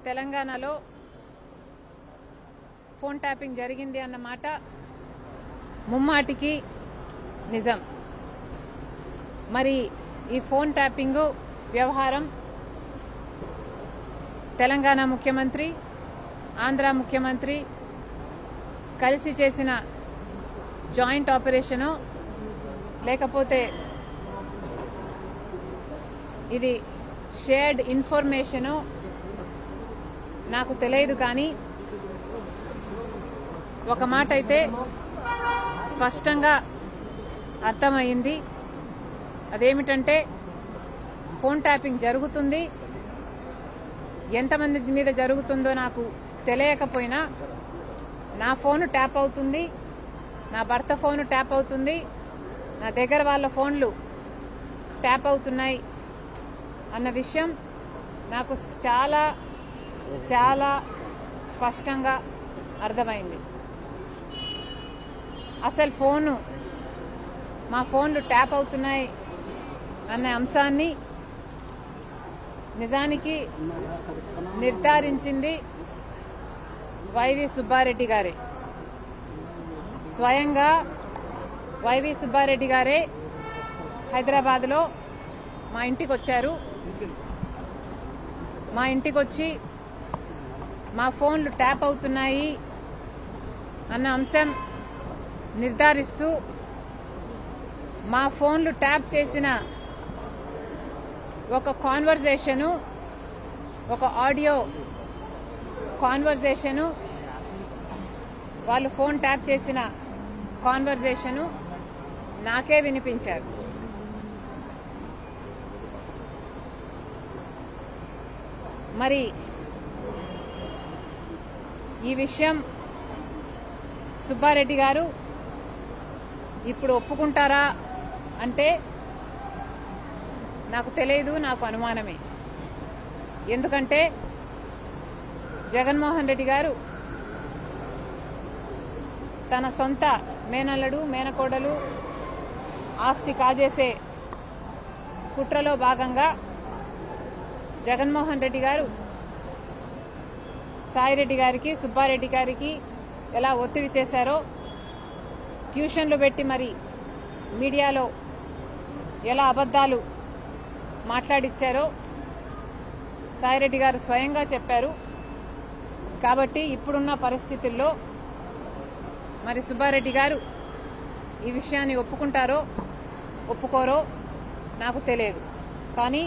తెలంగాణలో phone tapping జరిగింది అన్నమాట ముమ్మాటికి నిజం. మరి ఈ ఫోన్ ట్యాపింగ్ వ్యవహారం తెలంగాణ ముఖ్యమంత్రి, ఆంధ్ర ముఖ్యమంత్రి కలిసి చేసిన జాయింట్ ఆపరేషను లేకపోతే ఇది షేర్డ్ ఇన్ఫర్మేషను నాకు తెలియదు. కానీ ఒక మాట అయితే స్పష్టంగా అర్థమైంది. అదేమిటంటే ఫోన్ ట్యాపింగ్ జరుగుతుంది. ఎంతమంది మీద జరుగుతుందో నాకు తెలియకపోయినా నా ఫోన్ ట్యాప్ అవుతుంది, నా భర్త ఫోన్ ట్యాప్ అవుతుంది, నా దగ్గర వాళ్ళ ఫోన్లు ట్యాప్ అవుతున్నాయి అన్న విషయం నాకు చాలా చాలా స్పష్టంగా అర్థమైంది. అసలు మా ఫోన్లు ట్యాప్ అవుతున్నాయి అన్న అంశాన్ని నిజానికి నిర్ధారించింది వైవి సుబ్బారెడ్డి గారే. స్వయంగా వైవి సుబ్బారెడ్డి గారే హైదరాబాద్లో మా ఇంటికి వచ్చారు. మా ఇంటికి వచ్చి మా ఫోన్లు ట్యాప్ అవుతున్నాయి అన్న అంశం నిర్ధారిస్తూ మా ఫోన్లు ట్యాప్ చేసిన ఒక కాన్వర్జేషను, ఒక ఆడియో కాన్వర్జేషను, వాళ్ళు ఫోన్ ట్యాప్ చేసిన కాన్వర్జేషను నాకే వినిపించారు. మరి ఈ విషయం సుబ్బారెడ్డి గారు ఇప్పుడు ఒప్పుకుంటారా అంటే నాకు తెలియదు, నాకు అనుమానమే. ఎందుకంటే జగన్మోహన్ రెడ్డి గారు తన సొంత మేనల్లుడు మేనకోడలు ఆస్తి కాజేసే కుట్రలో భాగంగా జగన్మోహన్ రెడ్డి గారు సాయిరెడ్డి గారికి, సుబ్బారెడ్డి గారికి ఎలా ఒత్తిడి చేశారో, ట్యూషన్లు పెట్టి మరి మీడియాలో ఎలా అబద్ధాలు మాట్లాడిచ్చారో సాయిరెడ్డి గారు స్వయంగా చెప్పారు. కాబట్టి ఇప్పుడున్న పరిస్థితుల్లో మరి సుబ్బారెడ్డి గారు ఈ విషయాన్ని ఒప్పుకుంటారో ఒప్పుకోరో నాకు తెలియదు. కానీ